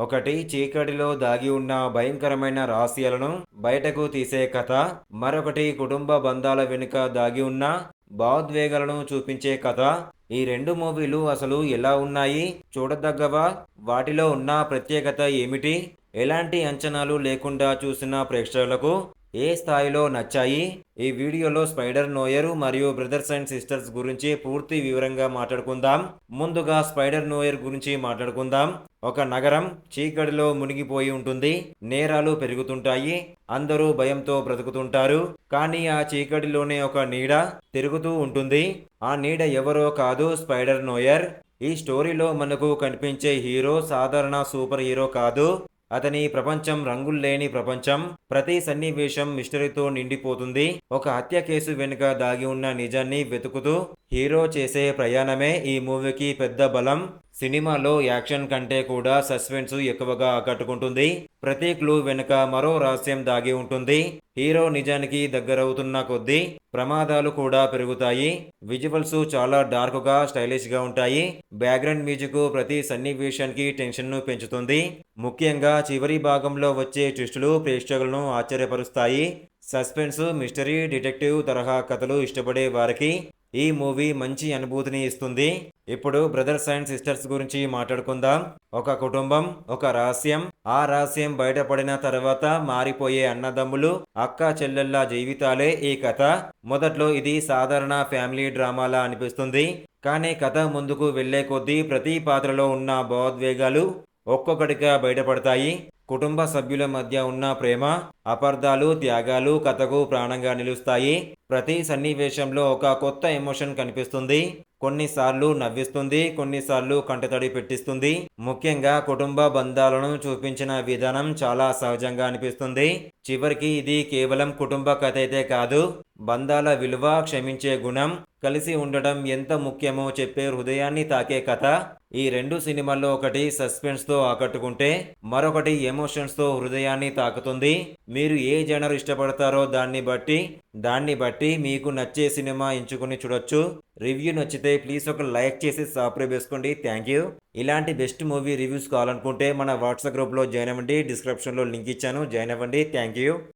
ఒకటి చీకటిలో దాగి ఉన్న భయంకరమైన రహస్యాలను బయటకు తీసే కథ. మరొకటి కుటుంబ బంధాల వెనుక దాగి ఉన్న భావోద్వేగాలను చూపించే కథ. ఈ రెండు మూవీలు అసలు ఎలా ఉన్నాయి? చూడదగ్గవా? వాటిలో ఉన్న ప్రత్యేకత ఏమిటి? ఎలాంటి అంచనాలు లేకుండా చూసిన ప్రేక్షకులకు ఏ స్థాయిలో నచ్చాయి? ఈ వీడియోలో స్పైడర్ నోయర్ మరియు బ్రదర్స్ అండ్ సిస్టర్స్ గురించి పూర్తి వివరంగా మాట్లాడుకుందాం. ముందుగా స్పైడర్ నోయర్ గురించి మాట్లాడుకుందాం. ఒక నగరం చీకటిలో మునిగిపోయి ఉంటుంది. నేరాలు పెరుగుతుంటాయి. అందరూ భయంతో బ్రతుకుతుంటారు. కానీ ఆ చీకటిలోనే ఒక నీడ తిరుగుతూ ఉంటుంది. ఆ నీడ ఎవరో కాదు, స్పైడర్ నోయర్. ఈ స్టోరీలో మనకు కనిపించే హీరో సాధారణ సూపర్ హీరో కాదు. అతని ప్రపంచం రంగుల్లేని ప్రపంచం. ప్రతి సన్నివేశం మిస్టరీతో నిండిపోతుంది. ఒక హత్య కేసు వెనుక దాగి ఉన్న నిజాన్ని వెతుకుతూ హీరో చేసే ప్రయాణమే ఈ మూవీకి పెద్ద బలం. సినిమాలో యాక్షన్ కంటే కూడా సస్పెన్స్ ఎక్కువగా ఆకట్టుకుంటుంది. ప్రతి క్లూ వెనుక మరో రహస్యం దాగి ఉంటుంది. హీరో నిజానికి దగ్గరవుతున్న కొద్దీ ప్రమాదాలు కూడా పెరుగుతాయి. విజువల్స్ చాలా డార్క్ గా స్టైలిష్ గా ఉంటాయి. బ్యాక్గ్రౌండ్ మ్యూజిక్ ప్రతి సన్నివేశానికి టెన్షన్ ను పెంచుతుంది. ముఖ్యంగా చివరి భాగంలో వచ్చే ట్విస్టులు ప్రేక్షకులను ఆశ్చర్యపరుస్తాయి. సస్పెన్స్, మిస్టరీ, డిటెక్టివ్ తరహా కథలు ఇష్టపడే వారికి ఈ మూవీ మంచి అనుభూతిని ఇస్తుంది. ఇప్పుడు బ్రదర్స్ అండ్ సిస్టర్స్ గురించి మాట్లాడుకుందాం. ఒక కుటుంబం, ఒక రహస్యం. ఆ రహస్యం బయటపడిన తర్వాత మారిపోయే అన్నదమ్ములు, అక్క చెల్లెళ్ళ జీవితాలే ఈ కథ. మొదట్లో ఇది సాధారణ ఫ్యామిలీ డ్రామాలా అనిపిస్తుంది. కానీ కథ ముందుకు వెళ్లే కొద్దీ ప్రతి పాత్రలో ఉన్న భావోద్వేగాలు ఒక్కొక్కటిగా బయటపడతాయి. కుటుంబ సభ్యుల మధ్య ఉన్న ప్రేమ, అపార్థాలు, త్యాగాలు కథకు ప్రాణంగా నిలుస్తాయి. ప్రతి సన్నివేశంలో ఒక కొత్త ఎమోషన్ కనిపిస్తుంది. కొన్నిసార్లు నవ్విస్తుంది, కొన్నిసార్లు కంటతడి పెట్టిస్తుంది. ముఖ్యంగా కుటుంబ బంధాలను చూపించిన విధానం చాలా సహజంగా అనిపిస్తుంది. చివరికి ఇది కేవలం కుటుంబ కథ అయితే కాదు, బంధాల విలువ, క్షమించే గుణం, కలిసి ఉండడం ఎంత ముఖ్యమో చెప్పే హృదయాన్ని తాకే కథ. ఈ రెండు సినిమాల్లో ఒకటి సస్పెన్స్ తో ఆకట్టుకుంటే మరొకటి ఎమోషన్స్ తో హృదయాన్ని తాకుతుంది. మీరు ఏ జనర్ ఇష్టపడతారో దాన్ని బట్టి మీకు నచ్చే సినిమా ఎంచుకుని చూడొచ్చు. రివ్యూ నచ్చితే ప్లీజ్ ఒక లైక్ చేసి సబ్స్క్రైబ్ చేసుకోండి. Thank you. ఇలాంటి బెస్ట్ మూవీ రివ్యూస్ కావాలనుకుంటే మన వాట్సాప్ గ్రూప్లో జాయిన్ అవ్వండి. డిస్క్రిప్షన్లో లింక్ ఇచ్చాను, జాయిన్ అవ్వండి. Thank you.